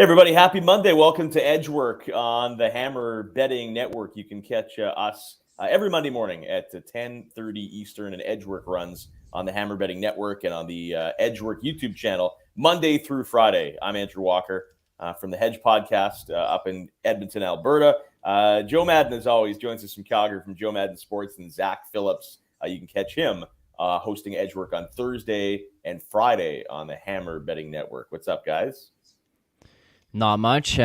Hey everybody, happy Monday. Welcome to Edgework on the Hammer Betting Network. You can catch us every Monday morning at 10:30 Eastern, and Edgework runs on the Hammer Betting Network and on the Edgework YouTube channel Monday through Friday. I'm Andrew Walker from the Hedge Podcast up in Edmonton, Alberta. Joe Madden, as always, joins us from Calgary from Joe Madden Sports, and Zack Phillips. You can catch him hosting Edgework on Thursday and Friday on the Hammer Betting Network. What's up, guys? Not much.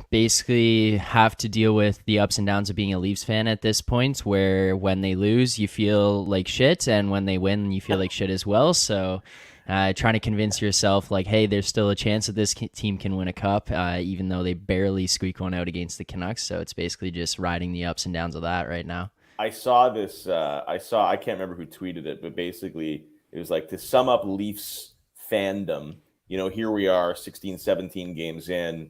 Basically have to deal with the ups and downs of being a Leafs fan at this point, where when they lose, you feel like shit, and when they win, you feel like shit as well. So trying to convince yourself, like, hey, there's still a chance that this team can win a cup, even though they barely squeak one out against the Canucks. So it's basically just riding the ups and downs of that right now. I saw this. I can't remember who tweeted it, but basically it was like, to sum up Leafs fandom, you know, here we are 16, 17 games in.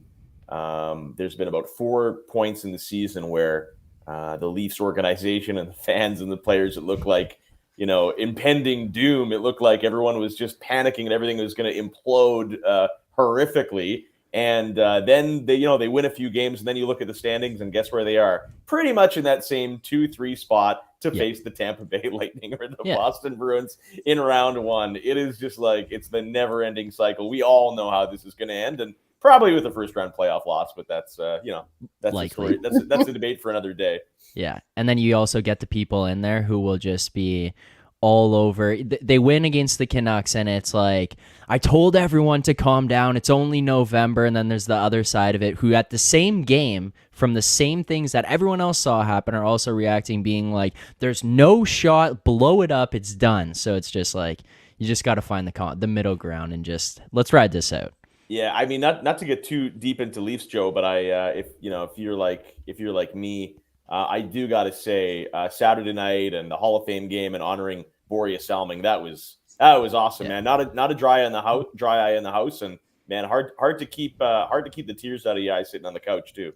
There's been about 4 points in the season where the Leafs organization and the fans and the players, it looked like, you know, impending doom. It looked like everyone was just panicking and everything was going to implode horrifically. And then they win a few games, and then you look at the standings and guess where they are? Pretty much in that same 2-3 spot to face the Tampa Bay Lightning or the Boston Bruins in round one. It is just like, it's the never-ending cycle. We all know how this is going to end, and probably with a first-round playoff loss, but that's that's likely. That's a debate for another day. Yeah, and then you also get the people in there who will just be all over. They win against the Canucks, and it's like, I told everyone to calm down. It's only November. And then there's the other side of it, who at the same game, from the same things that everyone else saw happen, are also reacting, being like, there's no shot, blow it up, it's done. So it's just like, you just got to find the middle ground and just, let's ride this out. Yeah, I mean, not to get too deep into Leafs, Joe, but if you're like me, I do got to say, Saturday night and the Hall of Fame game and honoring Boreas Salming, that was awesome, man. Not a dry eye in the house, and man, hard to keep the tears out of your eyes sitting on the couch too.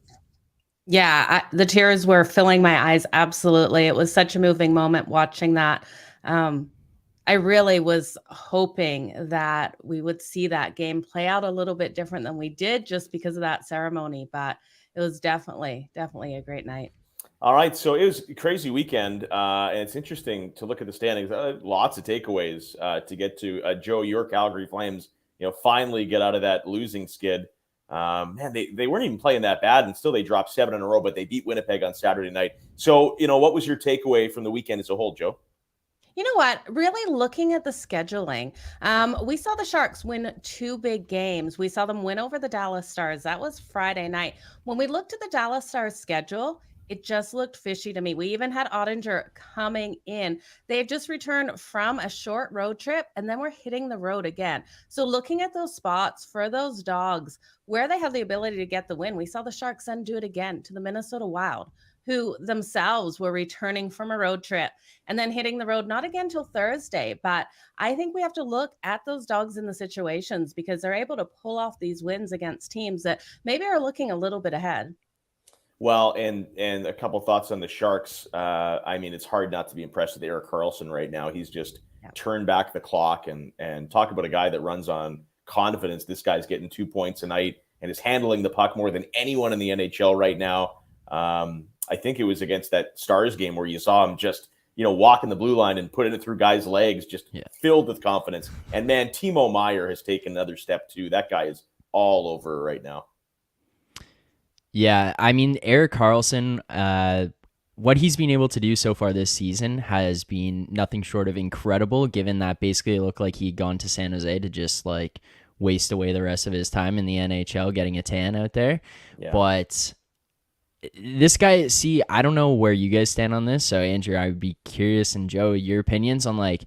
Yeah, the tears were filling my eyes. Absolutely, it was such a moving moment watching that. I really was hoping that we would see that game play out a little bit different than we did, just because of that ceremony. But it was definitely a great night. All right, so it was a crazy weekend, and it's interesting to look at the standings. Lots of takeaways to get to. Joe, your Calgary Flames, finally get out of that losing skid. Man, they weren't even playing that bad, and still they dropped 7 in a row, but they beat Winnipeg on Saturday night. So, what was your takeaway from the weekend as a whole, Joe? You know what? Really looking at the scheduling, we saw the Sharks win 2 big games. We saw them win over the Dallas Stars. That was Friday night. When we looked at the Dallas Stars schedule, it just looked fishy to me. We even had Ottinger coming in. They had just returned from a short road trip, and then we're hitting the road again. So looking at those spots for those Dogs, where they have the ability to get the win, we saw the Sharks then do it again to the Minnesota Wild, who themselves were returning from a road trip and then hitting the road, not again till Thursday. But I think we have to look at those Dogs in the situations, because they're able to pull off these wins against teams that maybe are looking a little bit ahead. Well, and a couple thoughts on the Sharks. I mean, it's hard not to be impressed with Erik Karlsson right now. He's just turned back the clock, and talk about a guy that runs on confidence. This guy's getting 2 points a night and is handling the puck more than anyone in the NHL right now. I think it was against that Stars game where you saw him just walking the blue line and putting it through guys' legs, just Yeah. filled with confidence. And man, Timo Meier has taken another step too. That guy is all over right now. Yeah, I mean, Erik Karlsson, what he's been able to do so far this season has been nothing short of incredible, given that basically it looked like he'd gone to San Jose to just like waste away the rest of his time in the NHL getting a tan out there. Yeah. But this guy, see, I don't know where you guys stand on this. So Andrew, I would be curious, and Joe, your opinions on like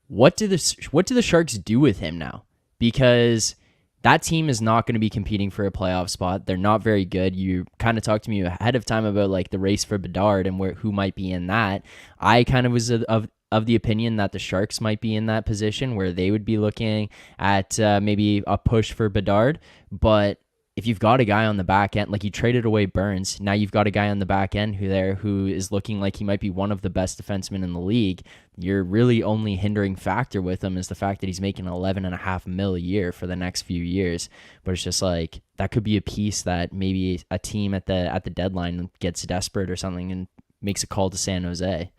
what do the Sharks do with him now? Because that team is not going to be competing for a playoff spot. They're not very good. You kind of talked to me ahead of time about like the race for Bedard and who might be in that. I kind of was of the opinion that the Sharks might be in that position where they would be looking at maybe a push for Bedard. But if you've got a guy on the back end, like you traded away Burns, now you've got a guy on the back end who is looking like he might be one of the best defensemen in the league. Your really only hindering factor with him is the fact that he's making $11.5 million a year for the next few years. But it's just like that could be a piece that maybe a team at the deadline gets desperate or something and makes a call to San Jose.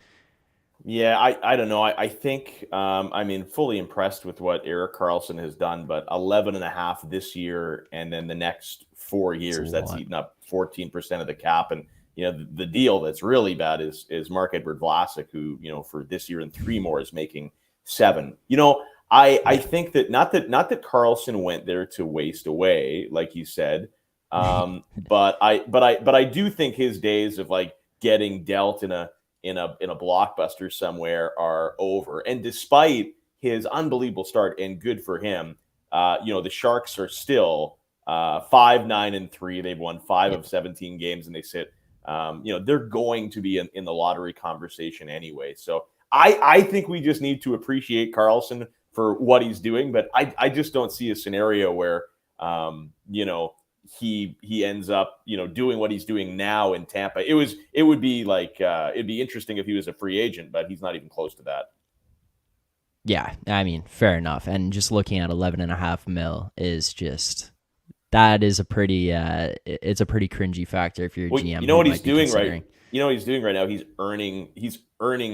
Yeah, I don't know. I think fully impressed with what Erik Karlsson has done, but 11.5 this year, and then the next 4 years, that's eaten up 14% of the cap. And the deal that's really bad is Marc-Edouard Vlasic, who for this year and 3 more is making 7. I think that not that Karlsson went there to waste away, like you said, but I do think his days of like getting dealt in a blockbuster somewhere are over. And despite his unbelievable start, and good for him, the Sharks are still 5-9-3. They've won 5 of 17 games, and they sit. They're going to be in the lottery conversation anyway. So I think we just need to appreciate Karlsson for what he's doing, but I just don't see a scenario where he ends up, doing what he's doing now in Tampa. It would be like, it'd be interesting if he was a free agent, but he's not even close to that. Yeah, I mean, fair enough. And just looking at $11.5 million is just, that is a pretty, it's a pretty cringy factor if you're a GM. You know what he's doing right? You know what he's doing right now? He's earning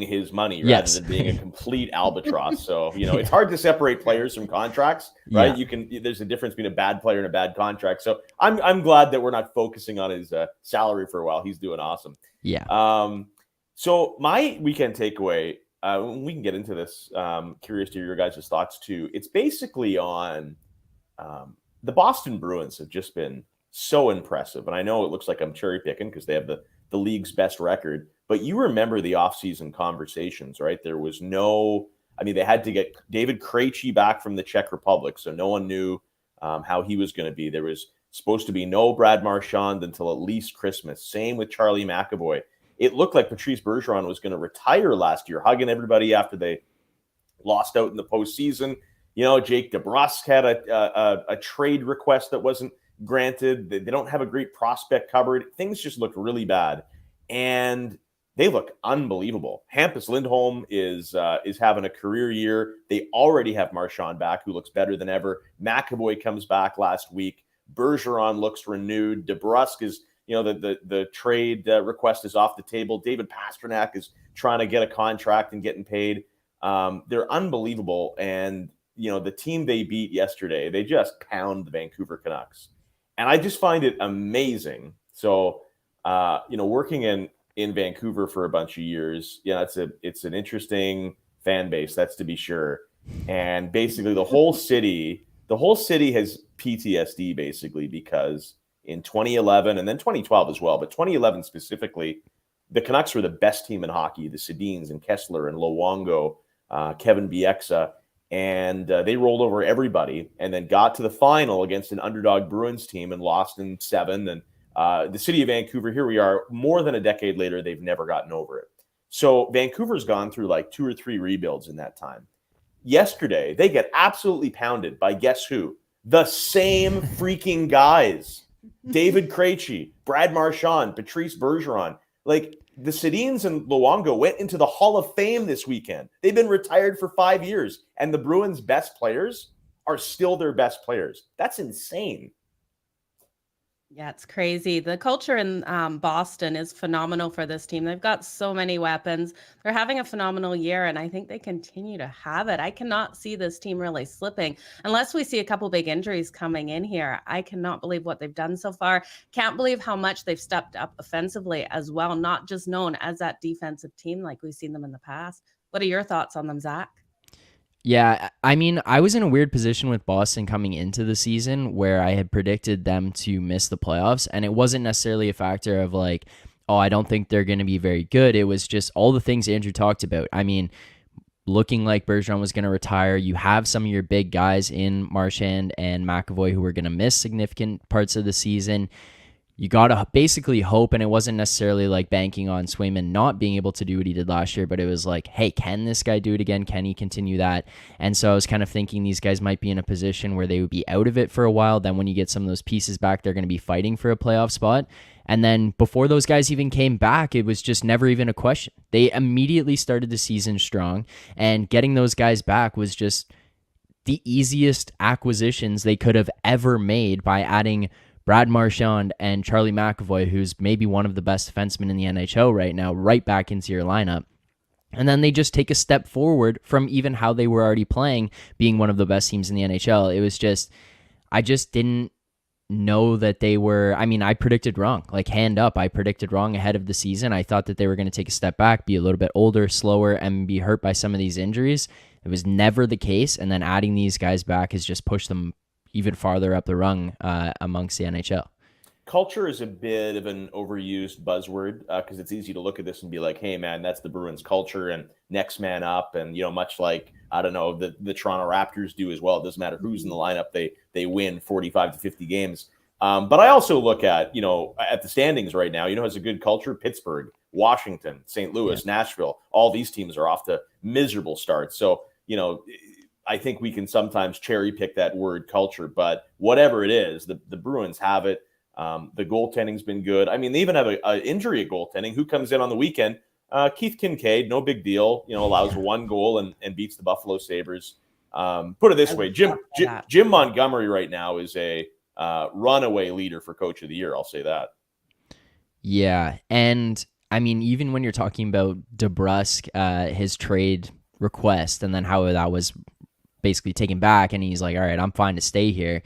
his money rather than being a complete albatross. So, it's hard to separate players from contracts, right? Yeah. There's a difference between a bad player and a bad contract. So I'm glad that we're not focusing on his salary for a while. He's doing awesome. Yeah. So my weekend takeaway, we can get into this. Curious to hear your guys' thoughts too. It's basically on the Boston Bruins have just been so impressive. And I know it looks like I'm cherry picking because they have the league's best record, but you remember the offseason conversations, right? There was they had to get David Krejci back from the Czech Republic, so no one knew how he was going to be. There was supposed to be no Brad Marchand until at least Christmas. Same with Charlie McAvoy. It looked like Patrice Bergeron was going to retire last year, hugging everybody after they lost out in the postseason. Jake DeBrusk had a trade request that wasn't granted. They don't have a great prospect cupboard. Things just look really bad, and they look unbelievable. Hampus Lindholm is having a career year. They already have Marchand back, who looks better than ever. McAvoy comes back last week. Bergeron looks renewed. DeBrusk is, the trade request is off the table. David Pastrnak is trying to get a contract and getting paid. They're unbelievable, and the team they beat yesterday, they just pound the Vancouver Canucks. And I just find it amazing. So, working in Vancouver for a bunch of years, it's an interesting fan base, that's to be sure. And basically the whole city has PTSD basically because in 2011 and then 2012 as well, but 2011 specifically, the Canucks were the best team in hockey, the Sedins and Kessler and Luongo, Kevin Bieksa. And they rolled over everybody and then got to the final against an underdog Bruins team and lost in 7. And the city of Vancouver, here we are, more than a decade later, they've never gotten over it. So Vancouver's gone through like 2 or 3 rebuilds in that time. Yesterday, they get absolutely pounded by guess who? The same freaking guys. David Krejci, Brad Marchand, Patrice Bergeron. Like, the Sedins and Luongo went into the Hall of Fame this weekend. They've been retired for 5 years, and the Bruins' best players are still their best players. That's insane. Yeah, it's crazy. The culture in Boston is phenomenal for this team. They've got so many weapons. They're having a phenomenal year, and I think they continue to have it. I cannot see this team really slipping unless we see a couple big injuries coming in here. I cannot believe what they've done so far. Can't believe how much they've stepped up offensively as well, not just known as that defensive team like we've seen them in the past. What are your thoughts on them, Zach? Yeah, I mean, I was in a weird position with Boston coming into the season where I had predicted them to miss the playoffs, and it wasn't necessarily a factor of like, oh, I don't think they're going to be very good. It was just all the things Andrew talked about. I mean, looking like Bergeron was going to retire. You have some of your big guys in Marchand and McAvoy who were going to miss significant parts of the season. You got to basically hope, and it wasn't necessarily like banking on Swayman not being able to do what he did last year, but it was like, hey, can this guy do it again? Can he continue that? And so I was kind of thinking these guys might be in a position where they would be out of it for a while. Then when you get some of those pieces back, they're going to be fighting for a playoff spot. And then before those guys even came back, it was just never even a question. They immediately started the season strong, and getting those guys back was just the easiest acquisitions they could have ever made by adding Brad Marchand and Charlie McAvoy, who's maybe one of the best defensemen in the NHL right now, right back into your lineup. And then they just take a step forward from even how they were already playing, being one of the best teams in the NHL. It was just, I just didn't know that they were, I mean, I predicted wrong, like hand up. I predicted wrong ahead of the season. I thought that they were going to take a step back, be a little bit older, slower, and be hurt by some of these injuries. It was never the case. And then adding these guys back has just pushed them even farther up the rung amongst the NHL. Culture is a bit of an overused buzzword because it's easy to look at this and be like, hey, man, that's the Bruins culture and next man up. And, much like, I don't know, the Toronto Raptors do as well. It doesn't matter who's in the lineup. They win 45 to 50 games. But I also look at the standings right now, has a good culture. Pittsburgh, Washington, St. Louis, Nashville, all these teams are off to miserable starts. So, I think we can sometimes cherry pick that word culture, but whatever it is, the Bruins have it. The goaltending's been good. I mean, they even have an injury at goaltending. Who comes in on the weekend? Keith Kincaid, no big deal. Allows one goal and beats the Buffalo Sabres. Put it this way, Jim Montgomery right now is a runaway leader for Coach of the Year. I'll say that. Yeah, and I mean, even when you're talking about DeBrusk, his trade request, and then how that was basically taken back, and he's like, all right, I'm fine to stay here.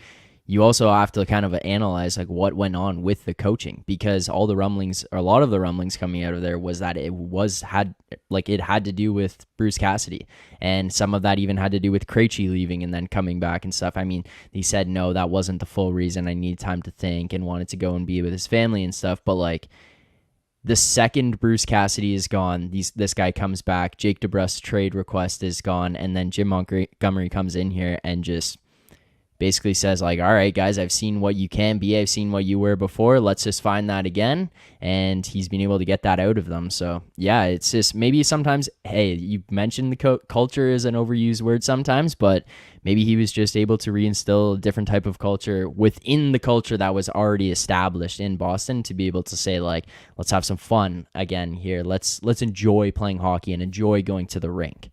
You also have to kind of analyze like what went on with the coaching, because all the rumblings, or a lot of the rumblings coming out of there was that it had to do with Bruce Cassidy, and some of that even had to do with Krejci leaving and then coming back and stuff. I mean, he said, no, that wasn't the full reason. I needed time to think and wanted to go and be with his family and stuff. But like, the second Bruce Cassidy is gone, this guy comes back, Jake DeBrusk's trade request is gone, and then Jim Montgomery comes in here and just basically says like, all right, guys, I've seen what you can be. I've seen what you were before. Let's just find that again. And he's been able to get that out of them. So yeah, it's just maybe sometimes, hey, you mentioned the culture is an overused word sometimes, but maybe he was just able to reinstill a different type of culture within the culture that was already established in Boston, to be able to say like, let's have some fun again here. Let's enjoy playing hockey and enjoy going to the rink.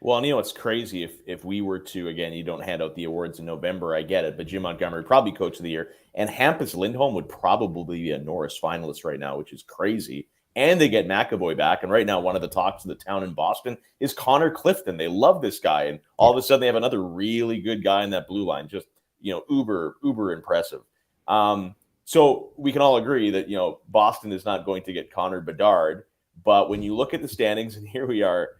Well, and it's crazy if we were to, again, you don't hand out the awards in November, I get it, but Jim Montgomery probably Coach of the Year, and Hampus Lindholm would probably be a Norris finalist right now, which is crazy. And they get McAvoy back, and right now one of the talks of the town in Boston is Connor Clifton. They love this guy, and all of a sudden they have another really good guy in that blue line, just uber impressive. So we can all agree that Boston is not going to get Connor Bedard, but when you look at the standings, and here we are,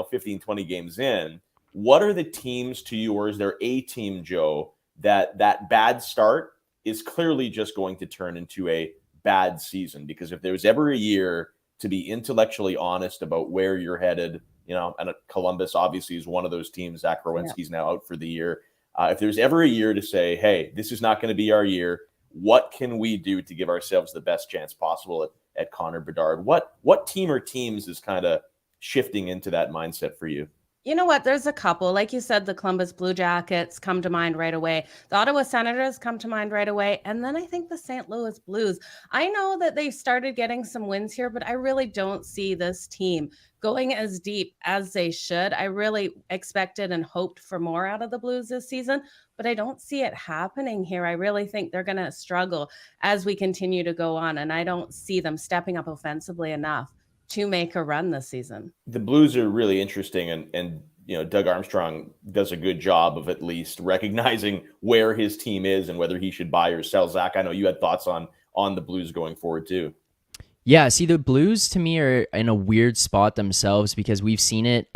15, 20 games in, what are the teams to you, or is there a team, Joe, that bad start is clearly just going to turn into a bad season? Because if there's ever a year to be intellectually honest about where you're headed, and Columbus obviously is one of those teams. Zach Werenski's now out for the year. If there's ever a year to say, hey, this is not going to be our year, what can we do to give ourselves the best chance possible at Connor Bedard? What team or teams is kind of shifting into that mindset for you? You know what? There's a couple. Like you said, the Columbus Blue Jackets come to mind right away. The Ottawa Senators come to mind right away. And then I think the St. Louis Blues. I know that they've started getting some wins here, but I really don't see this team going as deep as they should. I really expected and hoped for more out of the Blues this season. but I don't see it happening here. I really think they're going to struggle as we continue to go on, and I don't see them stepping up offensively enough to make a run this season. The Blues are really interesting, and Doug Armstrong does a good job of at least recognizing where his team is and whether he should buy or sell. Zach, I know you had thoughts on the Blues going forward too. Yeah, see, the Blues to me are in a weird spot themselves because we've seen it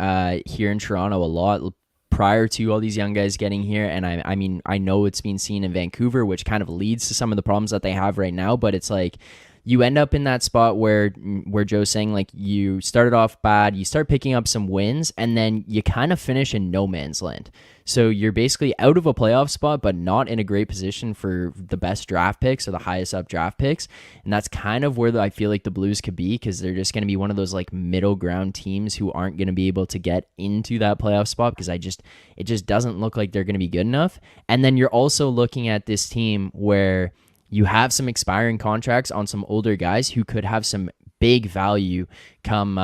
here in Toronto a lot prior to all these young guys getting here. And I mean, I know it's been seen in Vancouver, which kind of leads to some of the problems that they have right now. But it's like you end up in that spot where Joe's saying, like, you started off bad, you start picking up some wins, and then you kind of finish in no man's land. So you're basically out of a playoff spot, but not in a great position for the best draft picks or the highest up draft picks. And that's kind of where I feel like the Blues could be, because they're just going to be one of those like middle ground teams who aren't going to be able to get into that playoff spot because it just doesn't look like they're going to be good enough. And then you're also looking at this team where you have some expiring contracts on some older guys who could have some big value come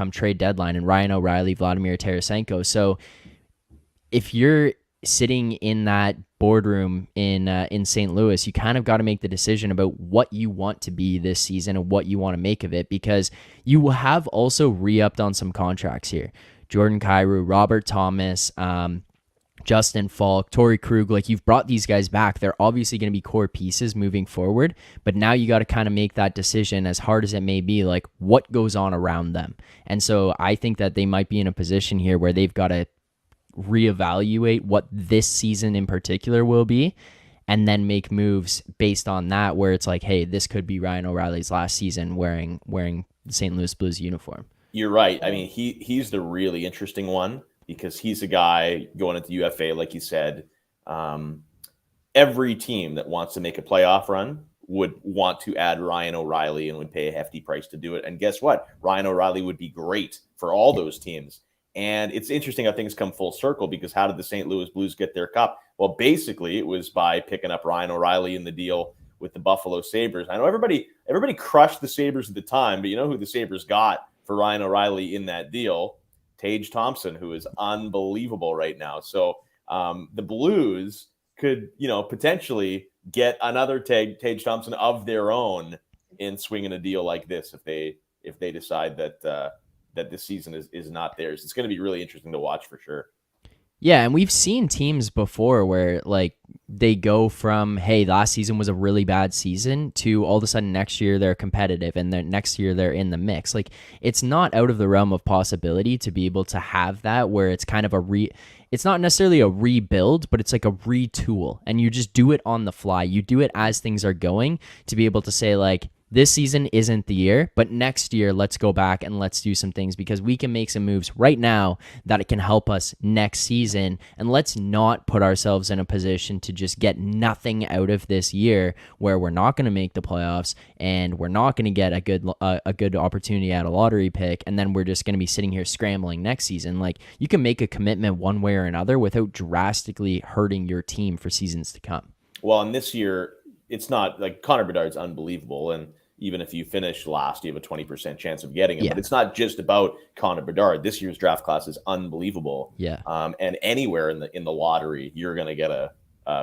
trade deadline, and Ryan O'Reilly, Vladimir Tarasenko. So if you're sitting in that boardroom in St. Louis, you kind of got to make the decision about what you want to be this season and what you want to make of it, because you will have also re-upped on some contracts here. Jordan Kyrou, Robert Thomas, Justin Falk, Torrey Krug, like, you've brought these guys back. They're obviously going to be core pieces moving forward, but now you got to kind of make that decision, as hard as it may be, like, what goes on around them. And so I think that they might be in a position here where they've got to reevaluate what this season in particular will be, and then make moves based on that, where it's like, hey, this could be Ryan O'Reilly's last season wearing the St. Louis Blues uniform. You're right. I mean, he's the really interesting one, because he's a guy going into UFA, like you said. Every team that wants to make a playoff run would want to add Ryan O'Reilly and would pay a hefty price to do it. And guess what? Ryan O'Reilly would be great for all those teams. And it's interesting how things come full circle, because how did the St. Louis Blues get their cup? Well, basically, it was by picking up Ryan O'Reilly in the deal with the Buffalo Sabres. I know everybody crushed the Sabres at the time, but you know who the Sabres got for Ryan O'Reilly in that deal? Tage Thompson, who is unbelievable right now. So the Blues could, potentially get another Tage Thompson of their own in swinging a deal like this if they decide that this season is not theirs. It's going to be really interesting to watch for sure. Yeah, and we've seen teams before where, like, they go from, hey, last season was a really bad season, to all of a sudden next year they're competitive, and then next year they're in the mix. Like, it's not out of the realm of possibility to be able to have that, where it's kind of it's not necessarily a rebuild, but it's like a retool, and you just do it on the fly. You do it as things are going, to be able to say, like, this season isn't the year, but next year, let's go back and let's do some things, because we can make some moves right now that it can help us next season. And let's not put ourselves in a position to just get nothing out of this year, where we're not going to make the playoffs and we're not going to get a good opportunity at a lottery pick, and then we're just going to be sitting here scrambling next season. Like, you can make a commitment one way or another without drastically hurting your team for seasons to come. Well, and this year, it's not like Connor Bedard's unbelievable, and even if you finish last, you have a 20% chance of getting him. Yeah. But it's not just about Connor Bedard. This year's draft class is unbelievable. Yeah. And anywhere in the lottery, you're going to get a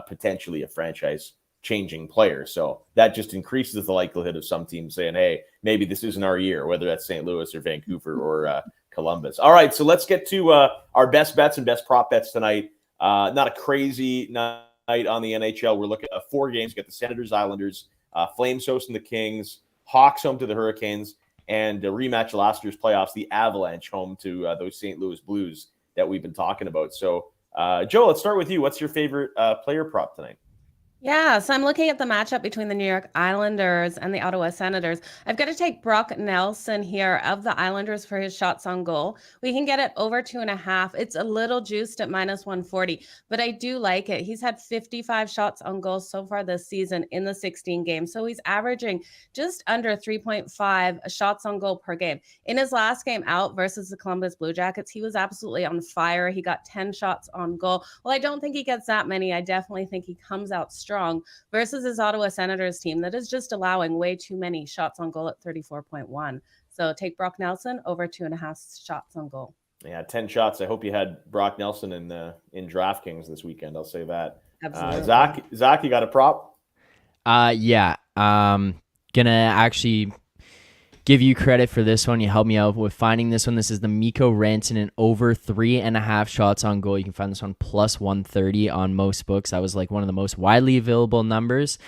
potentially a franchise-changing player. So that just increases the likelihood of some teams saying, "Hey, maybe this isn't our year," whether that's St. Louis or Vancouver or Columbus. All right, so let's get to our best bets and best prop bets tonight. Not a crazy night on the NHL. We're looking at 4 games. We got the Senators, Islanders, Flames hosting the Kings, Hawks home to the Hurricanes, and a rematch of last year's playoffs, the Avalanche home to those St. Louis Blues that we've been talking about. So, Joe, let's start with you. What's your favorite player prop tonight? Yeah, so I'm looking at the matchup between the New York Islanders and the Ottawa Senators. I've got to take Brock Nelson here of the Islanders for his shots on goal. We can get it over 2.5. It's a little juiced at -140, but I do like it. He's had 55 shots on goal so far this season in the 16 games. So he's averaging just under 3.5 shots on goal per game. In his last game out versus the Columbus Blue Jackets, he was absolutely on fire. He got 10 shots on goal. Well, I don't think he gets that many. I definitely think he comes out strong versus his Ottawa Senators team that is just allowing way too many shots on goal at 34.1. So take Brock Nelson over 2.5 shots on goal. Yeah, 10 shots. I hope you had Brock Nelson in DraftKings this weekend. I'll say that. Absolutely. Zach, you got a prop? Yeah. Gonna actually give you credit for this one. You helped me out with finding this one. This is the Mikko Rantanen over 3.5 shots on goal. You can find this one plus 130 on most books. That was like one of the most widely available numbers.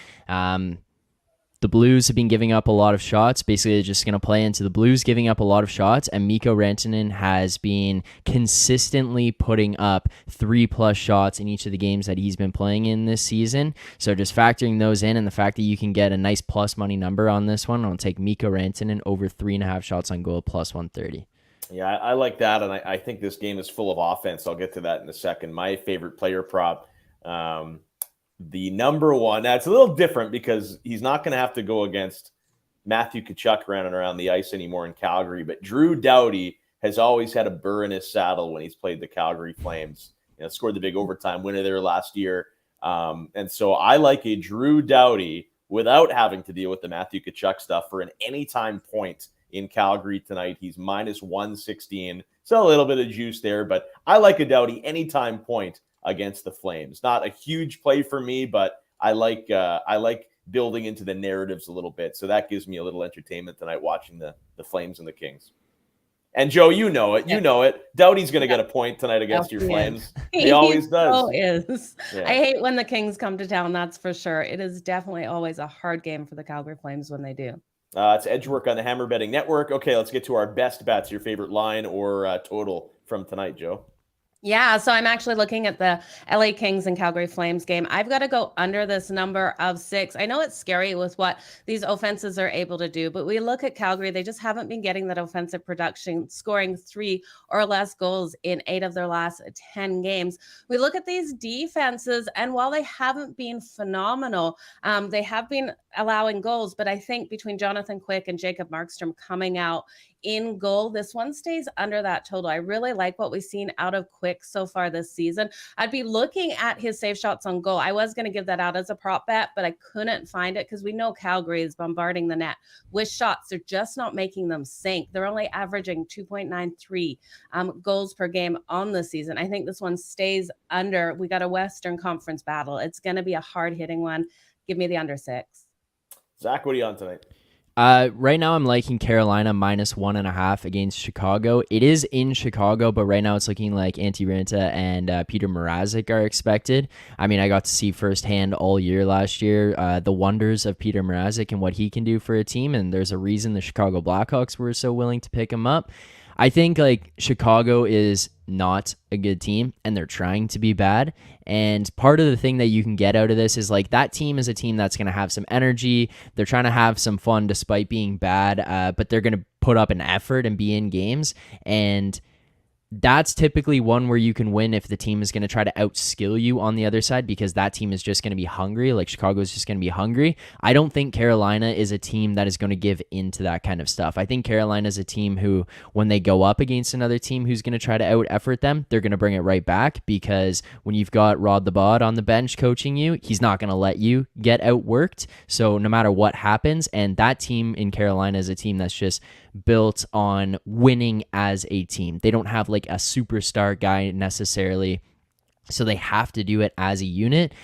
The Blues have been giving up a lot of shots. Basically, they're just going to play into the Blues giving up a lot of shots, and Mikko Rantanen has been consistently putting up 3+ shots in each of the games that he's been playing in this season. So just factoring those in and the fact that you can get a nice plus money number on this one, I'll take Mikko Rantanen over 3.5 shots on goal plus 130. Yeah, I like that, and I think this game is full of offense. I'll get to that in a second. My favorite player prop, the number one. Now, it's a little different because he's not going to have to go against Matthew Tkachuk running around the ice anymore in Calgary, but Drew Doughty has always had a burr in his saddle when he's played the Calgary Flames. Scored the big overtime winner there last year. And so I like a Drew Doughty without having to deal with the Matthew Tkachuk stuff for an anytime point in Calgary tonight. He's minus 116. So a little bit of juice there, but I like a Doughty anytime point against the Flames. Not a huge play for me, but I like building into the narratives a little bit. So that gives me a little entertainment tonight watching the Flames and the Kings. And Joe, you know it. You know it. Doughty's going to get a point tonight against your Flames. He always does. Is. Yeah. I hate when the Kings come to town, that's for sure. It is definitely always a hard game for the Calgary Flames when they do. It's Edgework on the Hammer Betting Network. Okay, let's get to our best bets, your favorite line or total from tonight, Joe. Yeah, so I'm actually looking at the LA Kings and Calgary Flames game. I've got to go under this number of 6. I know it's scary with what these offenses are able to do, but we look at Calgary, they just haven't been getting that offensive production, scoring 3 or less goals in 8 of their last 10 games. We look at these defenses, and while they haven't been phenomenal, they have been allowing goals, but I think between Jonathan Quick and Jacob Markstrom coming out in goal, this one stays under that total. I really like what we've seen out of Quick so far this season. I'd be looking at his save shots on goal. I was going to give that out as a prop bet, but I couldn't find it because we know Calgary is bombarding the net with shots. They're just not making them sink. They're only averaging 2.93 goals per game on the season. I think this one stays under. We got a Western Conference battle. It's going to be a hard-hitting one. Give me the under 6. Zach, what are you on tonight? Right now I'm liking Carolina minus 1.5 against Chicago. It is in Chicago, but right now it's looking like Antti Raanta and Peter Mrazek are expected. I mean, I got to see firsthand all year last year the wonders of Peter Mrazek and what he can do for a team, and there's a reason the Chicago Blackhawks were so willing to pick him up. I think like Chicago is not a good team and they're trying to be bad. And part of the thing that you can get out of this is like that team is a team that's going to have some energy. They're trying to have some fun despite being bad, but they're going to put up an effort and be in games. And that's typically one where you can win if the team is going to try to outskill you on the other side because that team is just going to be hungry. Like Chicago is just going to be hungry. I don't think Carolina is a team that is going to give into that kind of stuff. I think Carolina is a team who, when they go up against another team who's going to try to out-effort them, they're going to bring it right back because when you've got Rod the Bod on the bench coaching you, he's not going to let you get outworked. So no matter what happens, and that team in Carolina is a team that's just built on winning as a team. They don't have like a superstar guy necessarily, so they have to do it as a unit.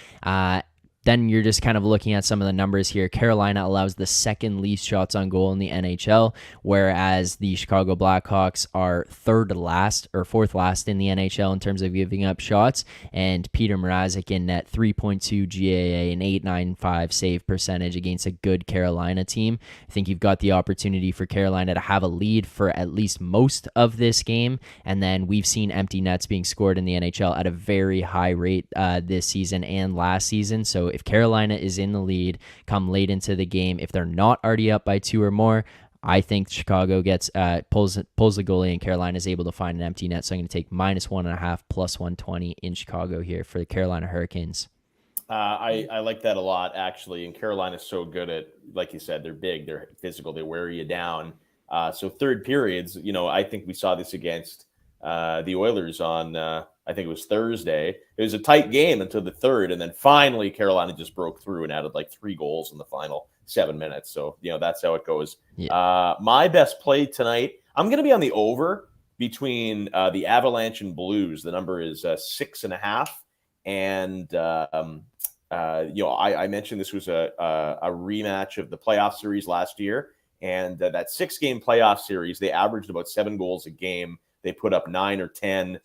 Then you're just kind of looking at some of the numbers here. Carolina allows the second least shots on goal in the NHL, whereas the Chicago Blackhawks are third last or fourth last in the NHL in terms of giving up shots. And Peter Mrazek in net 3.2 GAA and 8.95 save percentage against a good Carolina team. I think you've got the opportunity for Carolina to have a lead for at least most of this game. And then we've seen empty nets being scored in the NHL at a very high rate this season and last season. So if Carolina is in the lead come late into the game, if they're not already up by 2 or more, I think Chicago gets pulls the goalie and Carolina is able to find an empty net. So I'm going to take minus 1.5 plus 120 in Chicago here for the Carolina Hurricanes. I like that a lot, actually. And Carolina's so good at, like you said, they're big, they're physical, they wear you down. So third periods, I think we saw this against the Oilers on I think it was Thursday. It was a tight game until the third, and then finally Carolina just broke through and added like 3 goals in the final 7 minutes. So, that's how it goes. Yeah. My best play tonight, I'm going to be on the over between the Avalanche and Blues. The number is 6.5. And I mentioned this was a rematch of the playoff series last year, and that 6-game playoff series, they averaged about 7 goals a game. They put up 9 or 10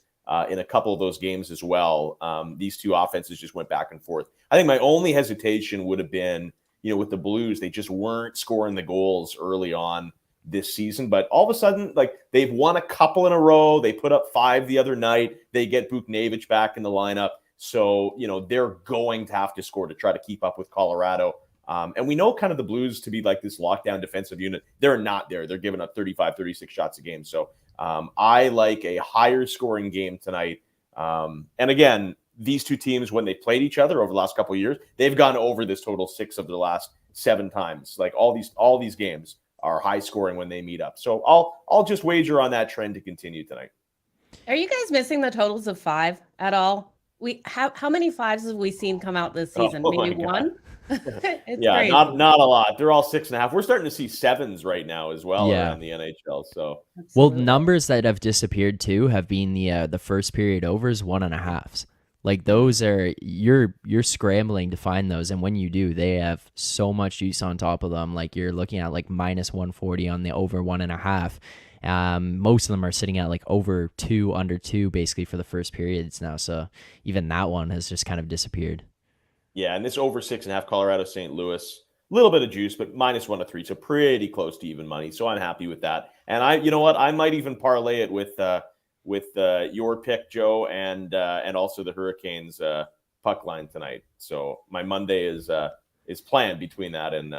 in a couple of those games as well. These two offenses just went back and forth. I think my only hesitation would have been, with the Blues, they just weren't scoring the goals early on this season. But all of a sudden, like, they've won a couple in a row. They put up 5 the other night. They get Buchnevich back in the lineup. So, they're going to have to score to try to keep up with Colorado. And we know kind of the Blues to be like this lockdown defensive unit. They're not there. They're giving up 35, 36 shots a game. So I like a higher scoring game tonight. And again, these two teams, when they played each other over the last couple of years, they've gone over this total 6 of the last 7 times. Like all these games are high scoring when they meet up. So I'll just wager on that trend to continue tonight. Are you guys missing the totals of 5 at all? How many 5s have we seen come out this season? Maybe 1? Yeah, crazy. not a lot. They're all 6.5. We're starting to see 7s right now as well around the NHL. So Well, numbers that have disappeared too have been the first period overs 1.5s. Like those are you're scrambling to find those, and when you do, they have so much juice on top of them. Like you're looking at like minus 140 on the over 1.5. Most of them are sitting at like over 2, under 2, basically for the first periods now. So even that one has just kind of disappeared. Yeah, and this over 6.5 Colorado St. Louis, a little bit of juice, but minus 1 to 3, so pretty close to even money. So I'm happy with that. And I might even parlay it with your pick, Joe, and also the Hurricanes puck line tonight. So my Monday is planned between that and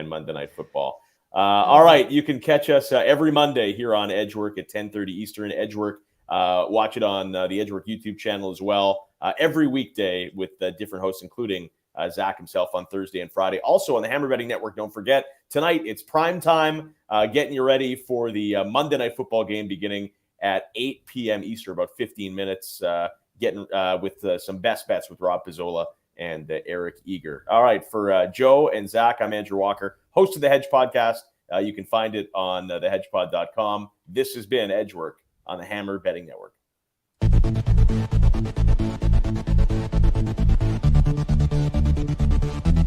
Monday Night Football. All right, you can catch us every Monday here on Edgework at 10:30 Eastern. Edgework, watch it on the Edgework YouTube channel as well. Every weekday with different hosts, including Zach himself on Thursday and Friday. Also on the Hammer Betting Network, don't forget, tonight it's prime time, getting you ready for the Monday Night Football game beginning at 8 p.m. Eastern, about 15 minutes, getting with some best bets with Rob Pizzola and Eric Eager. All right, for Joe and Zach, I'm Andrew Walker, host of the Hedge Podcast. You can find it on thehedgepod.com. This has been Edgework on the Hammer Betting Network.